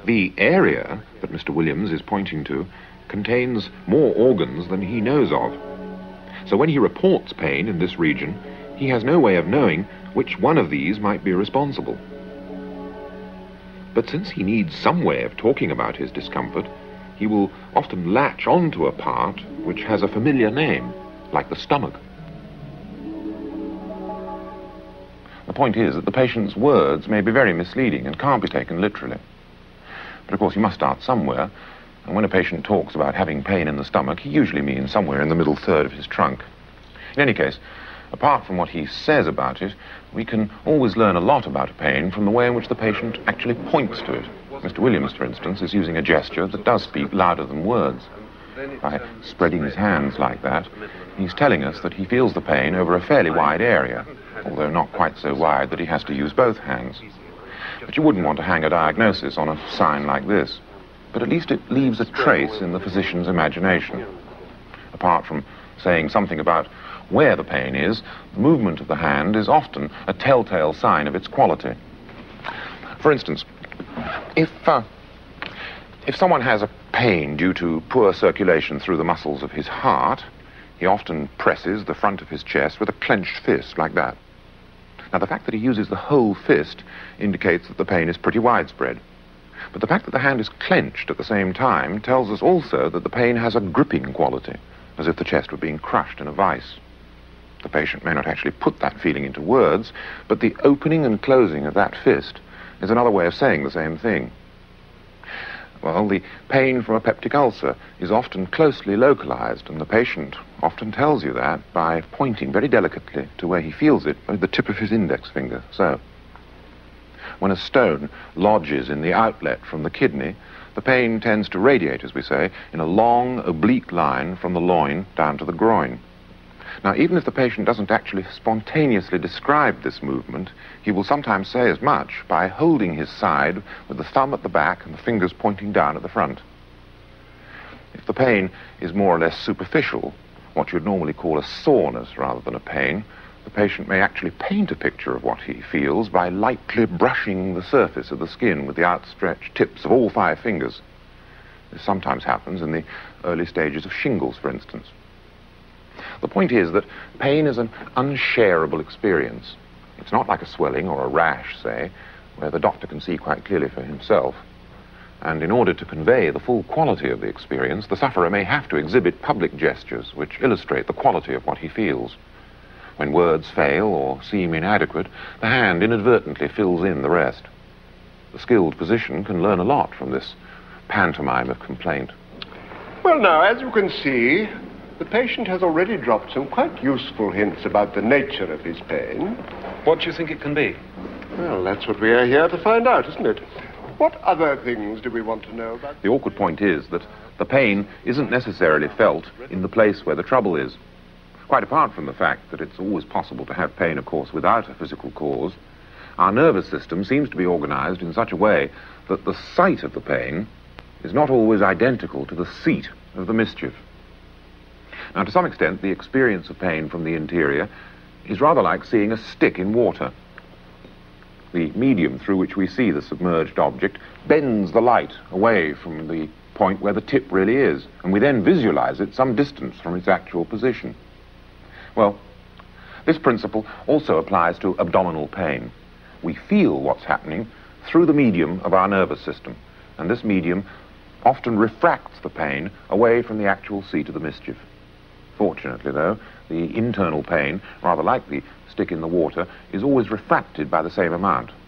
The area that Mr. Williams is pointing to contains more organs than he knows of. So when he reports pain in this region, he has no way of knowing which one of these might be responsible. But since he needs some way of talking about his discomfort, he will often latch onto a part which has a familiar name, like the stomach. The point is that the patient's words may be very misleading and can't be taken literally. But of course he must start somewhere, and when a patient talks about having pain in the stomach, he usually means somewhere in the middle third of his trunk. In any case, apart from what he says about it, we can always learn a lot about pain from the way in which the patient actually points to it. Mr. Williams, for instance, is using a gesture that does speak louder than words. By spreading his hands like that, he's telling us that he feels the pain over a fairly wide area, although not quite so wide that he has to use both hands. But you wouldn't want to hang a diagnosis on a sign like this. But at least it leaves a trace in the physician's imagination. Apart from saying something about where the pain is, the movement of the hand is often a telltale sign of its quality. For instance, if someone has a pain due to poor circulation through the muscles of his heart, he often presses the front of his chest with a clenched fist like that. Now, the fact that he uses the whole fist indicates that the pain is pretty widespread. But the fact that the hand is clenched at the same time tells us also that the pain has a gripping quality, as if the chest were being crushed in a vice. The patient may not actually put that feeling into words, but the opening and closing of that fist is another way of saying the same thing. Well, the pain from a peptic ulcer is often closely localized, and the patient often tells you that by pointing very delicately to where he feels it with the tip of his index finger, so. When a stone lodges in the outlet from the kidney, the pain tends to radiate, as we say, in a long, oblique line from the loin down to the groin. Now, even if the patient doesn't actually spontaneously describe this movement, he will sometimes say as much by holding his side with the thumb at the back and the fingers pointing down at the front. If the pain is more or less superficial, what you'd normally call a soreness rather than a pain, the patient may actually paint a picture of what he feels by lightly brushing the surface of the skin with the outstretched tips of all 5 fingers. This sometimes happens in the early stages of shingles, for instance. The point is that pain is an unshareable experience. It's not like a swelling or a rash, say, where the doctor can see quite clearly for himself. And in order to convey the full quality of the experience, the sufferer may have to exhibit public gestures which illustrate the quality of what he feels. When words fail or seem inadequate, the hand inadvertently fills in the rest. The skilled physician can learn a lot from this pantomime of complaint. Well, now, as you can see, the patient has already dropped some quite useful hints about the nature of his pain. What do you think it can be? Well, that's what we are here to find out, isn't it? What other things do we want to know about? The awkward point is that the pain isn't necessarily felt in the place where the trouble is. Quite apart from the fact that it's always possible to have pain, of course, without a physical cause, our nervous system seems to be organized in such a way that the site of the pain is not always identical to the seat of the mischief. Now, to some extent, the experience of pain from the interior is rather like seeing a stick in water. The medium through which we see the submerged object bends the light away from the point where the tip really is, and we then visualize it some distance from its actual position. Well, this principle also applies to abdominal pain. We feel what's happening through the medium of our nervous system, and this medium often refracts the pain away from the actual seat of the mischief. Fortunately, though, the internal pain, rather like the stick in the water, is always refracted by the same amount.